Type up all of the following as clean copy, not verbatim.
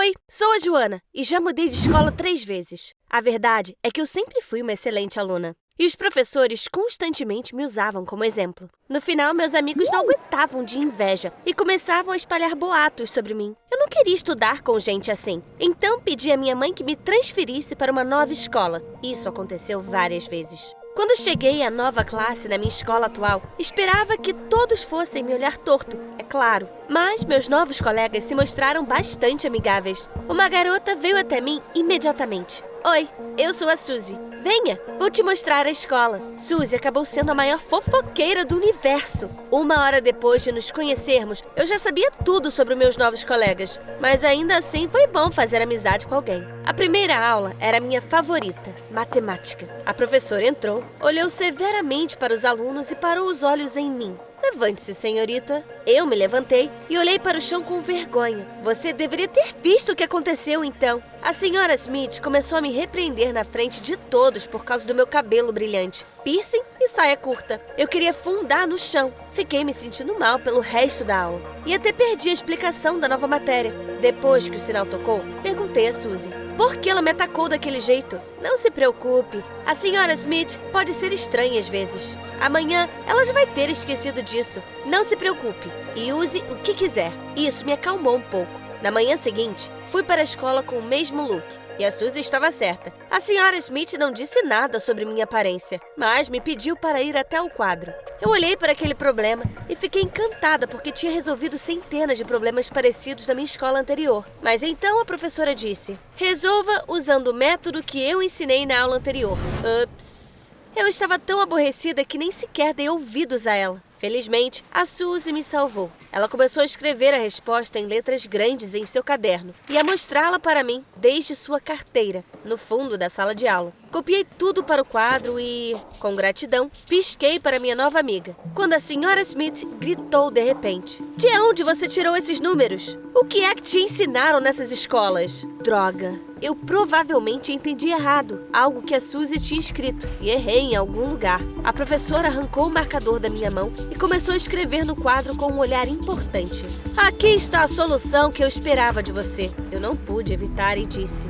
Oi, sou a Joana e já mudei de escola 3 vezes. A verdade é que eu sempre fui uma excelente aluna. E os professores constantemente me usavam como exemplo. No final, meus amigos não aguentavam de inveja e começavam a espalhar boatos sobre mim. Eu não queria estudar com gente assim. Então, pedi à minha mãe que me transferisse para uma nova escola. Isso aconteceu várias vezes. Quando cheguei à nova classe na minha escola atual, esperava que todos fossem me olhar torto, é claro. Mas meus novos colegas se mostraram bastante amigáveis. Uma garota veio até mim imediatamente. Oi, eu sou a Suzy. Venha, vou te mostrar a escola. Suzy acabou sendo a maior fofoqueira do universo. 1 hora depois de nos conhecermos, eu já sabia tudo sobre meus novos colegas. Mas ainda assim foi bom fazer amizade com alguém. A primeira aula era a minha favorita, matemática. A professora entrou, olhou severamente para os alunos e parou os olhos em mim. Levante-se, senhorita. Eu me levantei e olhei para o chão com vergonha. Você deveria ter visto o que aconteceu, então. A senhora Smith começou a me repreender na frente de todos por causa do meu cabelo brilhante, piercing e saia curta. Eu queria afundar no chão. Fiquei me sentindo mal pelo resto da aula. E até perdi a explicação da nova matéria. Depois que o sinal tocou, perguntei a Suzy. Por que ela me atacou daquele jeito? Não se preocupe. A senhora Smith pode ser estranha às vezes. Amanhã, ela já vai ter esquecido disso. Não se preocupe e use o que quiser. Isso me acalmou um pouco. Na manhã seguinte, fui para a escola com o mesmo look. E a Suzy estava certa. A senhora Smith não disse nada sobre minha aparência, mas me pediu para ir até o quadro. Eu olhei para aquele problema e fiquei encantada porque tinha resolvido centenas de problemas parecidos na minha escola anterior. Mas então a professora disse: resolva usando o método que eu ensinei na aula anterior. Ups! Eu estava tão aborrecida que nem sequer dei ouvidos a ela. Felizmente, a Suzy me salvou. Ela começou a escrever a resposta em letras grandes em seu caderno e a mostrá-la para mim desde sua carteira, no fundo da sala de aula. Copiei tudo para o quadro e, com gratidão, pisquei para minha nova amiga, quando a senhora Smith gritou de repente: de onde você tirou esses números? O que é que te ensinaram nessas escolas? Droga! Eu provavelmente entendi errado, algo que a Suzy tinha escrito, e errei em algum lugar. A professora arrancou o marcador da minha mão e começou a escrever no quadro com um olhar importante. Aqui está a solução que eu esperava de você. Eu não pude evitar e disse: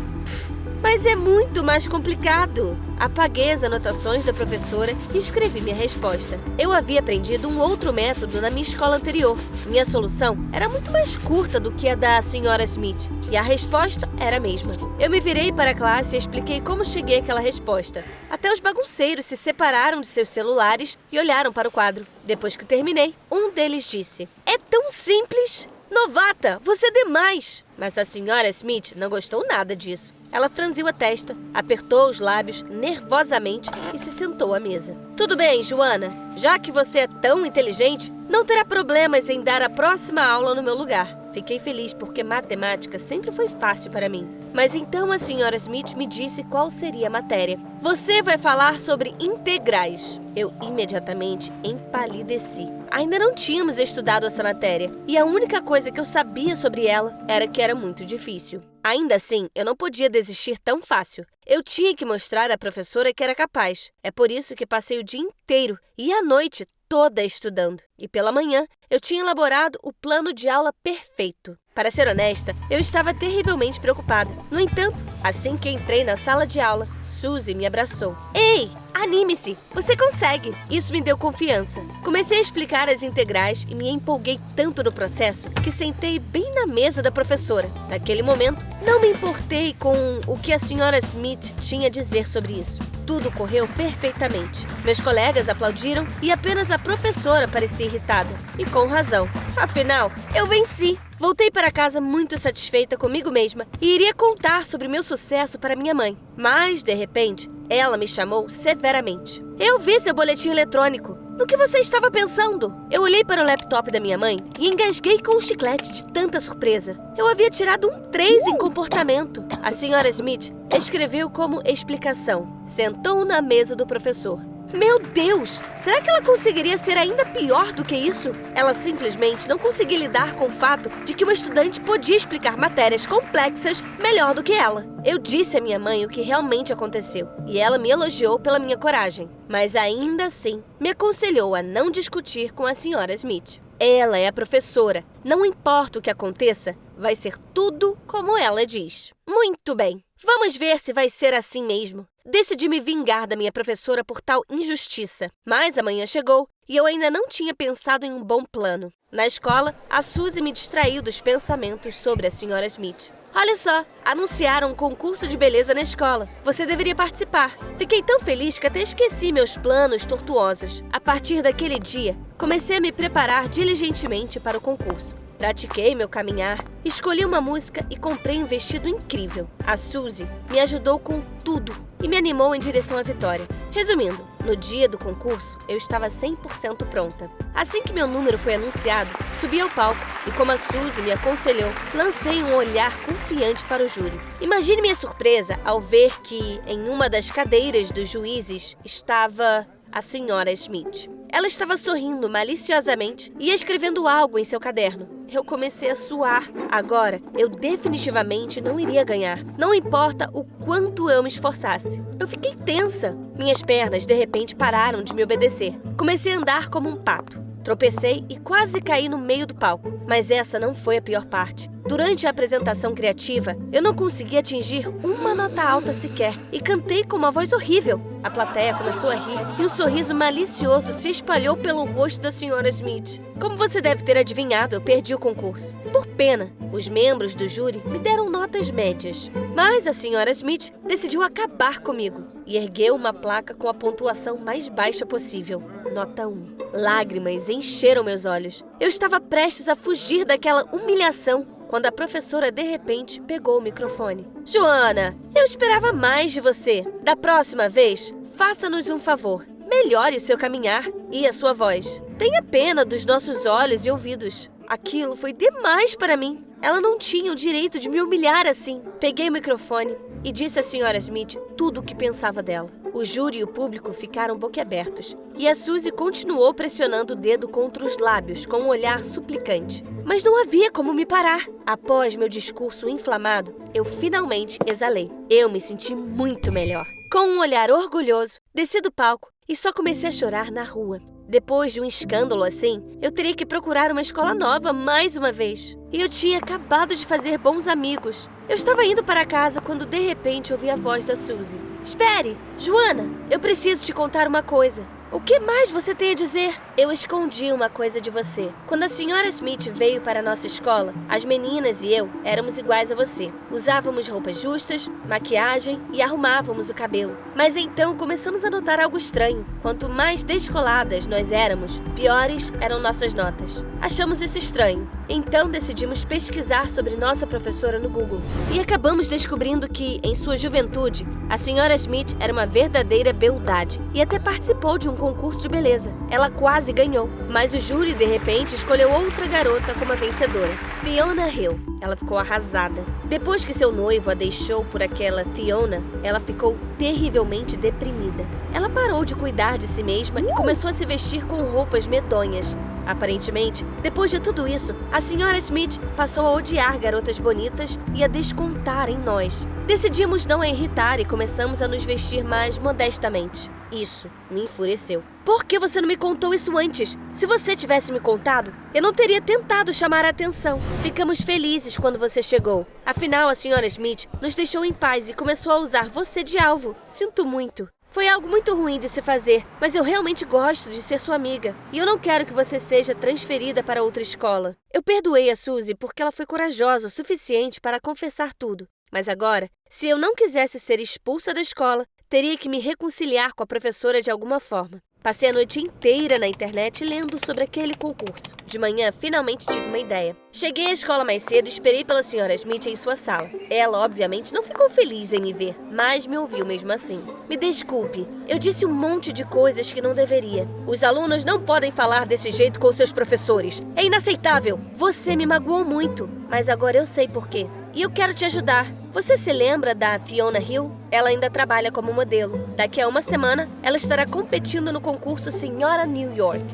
mas é muito mais complicado. Apaguei as anotações da professora e escrevi minha resposta. Eu havia aprendido um outro método na minha escola anterior. Minha solução era muito mais curta do que a da senhora Smith, e a resposta era a mesma. Eu me virei para a classe e expliquei como cheguei àquela resposta. Até os bagunceiros se separaram de seus celulares e olharam para o quadro. Depois que terminei, um deles disse: é tão simples! Novata, você é demais! Mas a senhora Smith não gostou nada disso. Ela franziu a testa, apertou os lábios nervosamente e se sentou à mesa. Tudo bem, Joana. Já que você é tão inteligente, não terá problemas em dar a próxima aula no meu lugar. Fiquei feliz porque matemática sempre foi fácil para mim. Mas então a senhora Smith me disse qual seria a matéria. Você vai falar sobre integrais. Eu imediatamente empalideci. Ainda não tínhamos estudado essa matéria e a única coisa que eu sabia sobre ela era que era muito difícil. Ainda assim, eu não podia desistir tão fácil. Eu tinha que mostrar à professora que era capaz. É por isso que passei o dia inteiro e a noite toda estudando. E pela manhã, eu tinha elaborado o plano de aula perfeito. Para ser honesta, eu estava terrivelmente preocupada. No entanto, assim que entrei na sala de aula, Suzy me abraçou. Ei, anime-se! Você consegue! Isso me deu confiança. Comecei a explicar as integrais e me empolguei tanto no processo que sentei bem na mesa da professora. Naquele momento, não me importei com o que a senhora Smith tinha a dizer sobre isso. Tudo correu perfeitamente. Meus colegas aplaudiram e apenas a professora parecia irritada. E com razão. Afinal, eu venci! Voltei para casa muito satisfeita comigo mesma e iria contar sobre meu sucesso para minha mãe. Mas, de repente, ela me chamou severamente. Eu vi seu boletim eletrônico. No que você estava pensando? Eu olhei para o laptop da minha mãe e engasguei com um chiclete de tanta surpresa. Eu havia tirado um 3 em comportamento. A senhora Smith escreveu como explicação. Sentou na mesa do professor. Meu Deus! Será que ela conseguiria ser ainda pior do que isso? Ela simplesmente não conseguia lidar com o fato de que uma estudante podia explicar matérias complexas melhor do que ela. Eu disse à minha mãe o que realmente aconteceu e ela me elogiou pela minha coragem. Mas ainda assim, me aconselhou a não discutir com a senhora Smith. Ela é a professora. Não importa o que aconteça, vai ser tudo como ela diz. Muito bem, vamos ver se vai ser assim mesmo. Decidi me vingar da minha professora por tal injustiça. Mas a manhã chegou e eu ainda não tinha pensado em um bom plano. Na escola, a Suzy me distraiu dos pensamentos sobre a Sra. Smith. Olha só, anunciaram um concurso de beleza na escola. Você deveria participar. Fiquei tão feliz que até esqueci meus planos tortuosos. A partir daquele dia, comecei a me preparar diligentemente para o concurso. Pratiquei meu caminhar, escolhi uma música e comprei um vestido incrível. A Suzy me ajudou com tudo e me animou em direção à vitória. Resumindo, no dia do concurso, eu estava 100% pronta. Assim que meu número foi anunciado, subi ao palco e, como a Suzy me aconselhou, lancei um olhar confiante para o júri. Imagine minha surpresa ao ver que, em uma das cadeiras dos juízes, estava a Sra. Smith. Ela estava sorrindo maliciosamente e escrevendo algo em seu caderno. Eu comecei a suar. Agora, eu definitivamente não iria ganhar. Não importa o quanto eu me esforçasse. Eu fiquei tensa. Minhas pernas, de repente, pararam de me obedecer. Comecei a andar como um pato. Tropecei e quase caí no meio do palco. Mas essa não foi a pior parte. Durante a apresentação criativa, eu não consegui atingir uma nota alta sequer e cantei com uma voz horrível. A plateia começou a rir e um sorriso malicioso se espalhou pelo rosto da Sra. Smith. Como você deve ter adivinhado, eu perdi o concurso. Por pena, os membros do júri me deram notas médias. Mas a Sra. Smith decidiu acabar comigo e ergueu uma placa com a pontuação mais baixa possível. Nota 1. Lágrimas encheram meus olhos. Eu estava prestes a fugir daquela humilhação quando a professora, de repente, pegou o microfone. Joana, eu esperava mais de você. Da próxima vez, faça-nos um favor. Melhore o seu caminhar e a sua voz. Tenha pena dos nossos olhos e ouvidos. Aquilo foi demais para mim. Ela não tinha o direito de me humilhar assim. Peguei o microfone e disse à Sra. Smith tudo o que pensava dela. O júri e o público ficaram boquiabertos, e a Suzy continuou pressionando o dedo contra os lábios com um olhar suplicante. Mas não havia como me parar. Após meu discurso inflamado, eu finalmente exalei. Eu me senti muito melhor. Com um olhar orgulhoso, desci do palco e só comecei a chorar na rua. Depois de um escândalo assim, eu teria que procurar uma escola nova mais uma vez. E eu tinha acabado de fazer bons amigos. Eu estava indo para casa quando de repente ouvi a voz da Suzy. Espere! Joana, eu preciso te contar uma coisa. O que mais você tem a dizer? Eu escondi uma coisa de você. Quando a Sra. Smith veio para a nossa escola, as meninas e eu éramos iguais a você. Usávamos roupas justas, maquiagem e arrumávamos o cabelo. Mas então começamos a notar algo estranho. Quanto mais descoladas nós éramos, piores eram nossas notas. Achamos isso estranho. Então decidimos pesquisar sobre nossa professora no Google. E acabamos descobrindo que, em sua juventude, a Sra. Smith era uma verdadeira beldade e até participou de um concurso de beleza. Ela quase ganhou, mas o júri, de repente, escolheu outra garota como a vencedora, Fiona Hill. Ela ficou arrasada. Depois que seu noivo a deixou por aquela Fiona, ela ficou terrivelmente deprimida. Ela parou de cuidar de si mesma e começou a se vestir com roupas medonhas. Aparentemente, depois de tudo isso, a Sra. Smith passou a odiar garotas bonitas e a descontar em nós. Decidimos não a irritar e começamos a nos vestir mais modestamente. Isso me enfureceu. Por que você não me contou isso antes? Se você tivesse me contado, eu não teria tentado chamar a atenção. Ficamos felizes quando você chegou. Afinal, a Sra. Smith nos deixou em paz e começou a usar você de alvo. Sinto muito. Foi algo muito ruim de se fazer, mas eu realmente gosto de ser sua amiga. E eu não quero que você seja transferida para outra escola. Eu perdoei a Suzy porque ela foi corajosa o suficiente para confessar tudo. Mas agora, se eu não quisesse ser expulsa da escola, teria que me reconciliar com a professora de alguma forma. Passei a noite inteira na internet lendo sobre aquele concurso. De manhã, finalmente tive uma ideia. Cheguei à escola mais cedo e esperei pela Sra. Smith em sua sala. Ela, obviamente, não ficou feliz em me ver, mas me ouviu mesmo assim. Me desculpe, eu disse um monte de coisas que não deveria. Os alunos não podem falar desse jeito com seus professores. É inaceitável. Você me magoou muito, mas agora eu sei por quê. E eu quero te ajudar. Você se lembra da Fiona Hill? Ela ainda trabalha como modelo. Daqui a uma semana, ela estará competindo no concurso Senhora New York.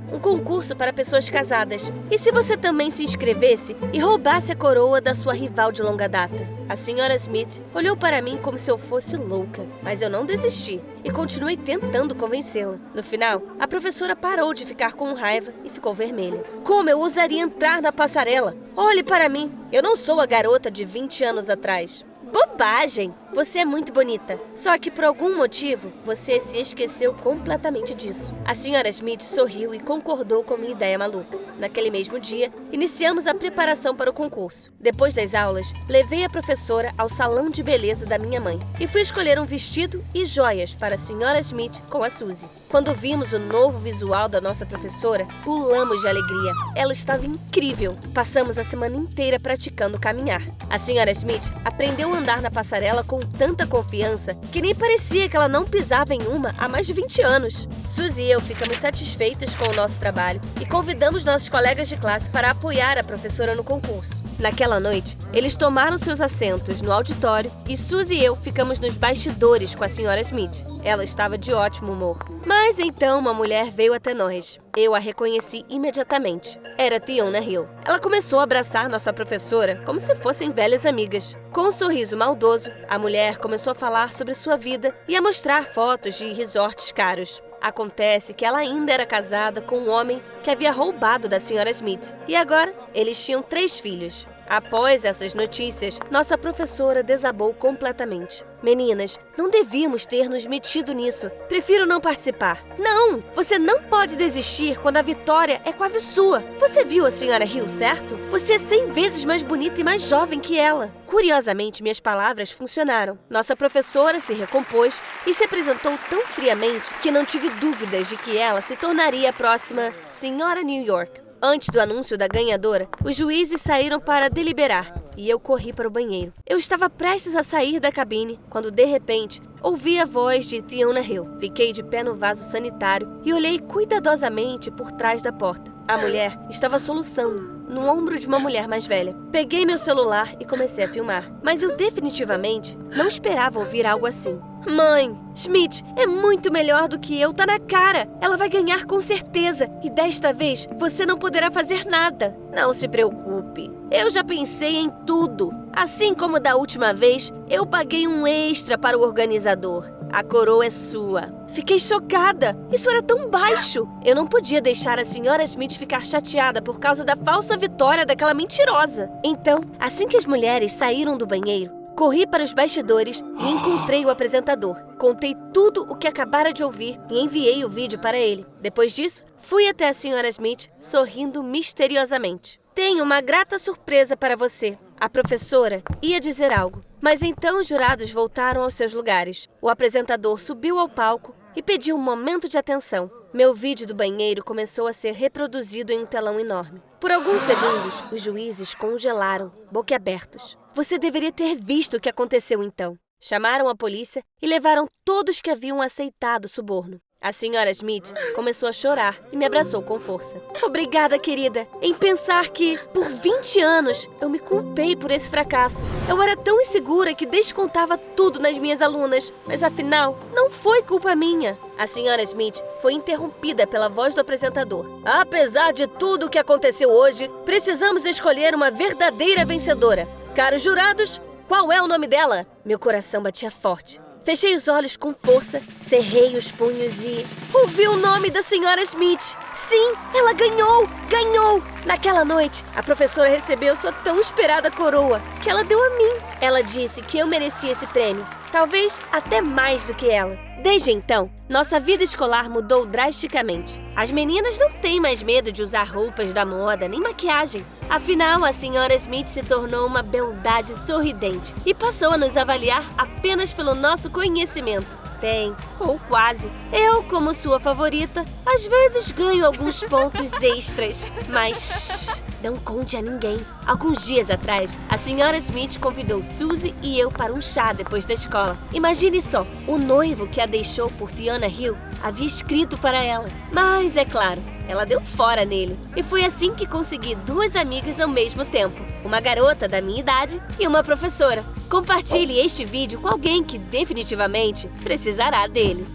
Um concurso para pessoas casadas. E se você também se inscrevesse e roubasse a coroa da sua rival de longa data? A senhora Smith olhou para mim como se eu fosse louca, mas eu não desisti e continuei tentando convencê-la. No final, a professora parou de ficar com raiva e ficou vermelha. Como eu ousaria entrar na passarela? Olhe para mim, eu não sou a garota de 20 anos atrás. Bobagem! Você é muito bonita. Só que por algum motivo, você se esqueceu completamente disso. A senhora Smith sorriu e concordou com minha ideia maluca. Naquele mesmo dia, iniciamos a preparação para o concurso. Depois das aulas, levei a professora ao salão de beleza da minha mãe e fui escolher um vestido e joias para a senhora Smith com a Suzy. Quando vimos o novo visual da nossa professora, pulamos de alegria. Ela estava incrível. Passamos a semana inteira praticando caminhar. A senhora Smith aprendeu a andar na passarela com tanta confiança que nem parecia que ela não pisava em uma há mais de 20 anos. Suzy e eu ficamos satisfeitas com o nosso trabalho e convidamos nossos colegas de classe para apoiar a professora no concurso. Naquela noite, eles tomaram seus assentos no auditório e Suzy e eu ficamos nos bastidores com a senhora Smith. Ela estava de ótimo humor. Mas então uma mulher veio até nós. Eu a reconheci imediatamente. Era Fiona Hill. Ela começou a abraçar nossa professora como se fossem velhas amigas. Com um sorriso maldoso, a mulher começou a falar sobre sua vida e a mostrar fotos de resorts caros. Acontece que ela ainda era casada com um homem que havia roubado da senhora Smith. E agora, eles tinham 3 filhos. Após essas notícias, nossa professora desabou completamente. Meninas, não devíamos ter nos metido nisso. Prefiro não participar. Não! Você não pode desistir quando a vitória é quase sua. Você viu a senhora Hill, certo? Você é 100 vezes mais bonita e mais jovem que ela. Curiosamente, minhas palavras funcionaram. Nossa professora se recompôs e se apresentou tão friamente que não tive dúvidas de que ela se tornaria a próxima Senhora New York. Antes do anúncio da ganhadora, os juízes saíram para deliberar e eu corri para o banheiro. Eu estava prestes a sair da cabine quando, de repente, ouvi a voz de Fiona Hill. Fiquei de pé no vaso sanitário e olhei cuidadosamente por trás da porta. A mulher estava soluçando no ombro de uma mulher mais velha. Peguei meu celular e comecei a filmar, mas eu definitivamente não esperava ouvir algo assim. Mãe, Smith é muito melhor do que eu, tá na cara. Ela vai ganhar com certeza e desta vez você não poderá fazer nada. Não se preocupe, eu já pensei em tudo. Assim como da última vez, eu paguei um extra para o organizador. A coroa é sua. Fiquei chocada. Isso era tão baixo. Eu não podia deixar a senhora Smith ficar chateada por causa da falsa vitória daquela mentirosa. Então, assim que as mulheres saíram do banheiro, corri para os bastidores e encontrei o apresentador. Contei tudo o que acabara de ouvir e enviei o vídeo para ele. Depois disso, fui até a senhora Smith, sorrindo misteriosamente. Tenho uma grata surpresa para você. A professora ia dizer algo, mas então os jurados voltaram aos seus lugares. O apresentador subiu ao palco e pediu um momento de atenção. Meu vídeo do banheiro começou a ser reproduzido em um telão enorme. Por alguns segundos, os juízes congelaram, boquiabertos. Você deveria ter visto o que aconteceu então. Chamaram a polícia e levaram todos que haviam aceitado o suborno. A senhora Smith começou a chorar e me abraçou com força. Obrigada, querida, em pensar que, por 20 anos, eu me culpei por esse fracasso. Eu era tão insegura que descontava tudo nas minhas alunas, mas afinal, não foi culpa minha. A senhora Smith foi interrompida pela voz do apresentador. Apesar de tudo o que aconteceu hoje, precisamos escolher uma verdadeira vencedora. Caros jurados, qual é o nome dela? Meu coração batia forte. Fechei os olhos com força, cerrei os punhos e... ouvi o nome da senhora Smith. Sim, ela ganhou! Ganhou! Naquela noite, a professora recebeu sua tão esperada coroa, que ela deu a mim. Ela disse que eu merecia esse prêmio, talvez até mais do que ela. Desde então, nossa vida escolar mudou drasticamente. As meninas não têm mais medo de usar roupas da moda nem maquiagem. Afinal, a senhora Smith se tornou uma beldade sorridente e passou a nos avaliar apenas pelo nosso conhecimento. Bem, ou quase. Eu, como sua favorita, às vezes ganho alguns pontos extras, mas... não conte a ninguém. Alguns dias atrás, a senhora Smith convidou Suzy e eu para um chá depois da escola. Imagine só, o noivo que a deixou por Fiona Hill havia escrito para ela. Mas, é claro, ela deu fora nele. E foi assim que consegui 2 amigas ao mesmo tempo. Uma garota da minha idade e uma professora. Compartilhe este vídeo com alguém que definitivamente precisará dele.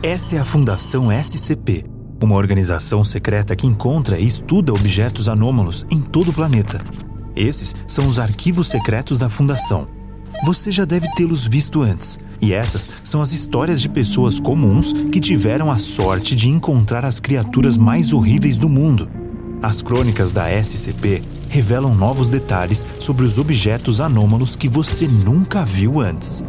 Esta é a Fundação SCP, uma organização secreta que encontra e estuda objetos anômalos em todo o planeta. Esses são os arquivos secretos da Fundação. Você já deve tê-los visto antes, e essas são as histórias de pessoas comuns que tiveram a sorte de encontrar as criaturas mais horríveis do mundo. As crônicas da SCP revelam novos detalhes sobre os objetos anômalos que você nunca viu antes.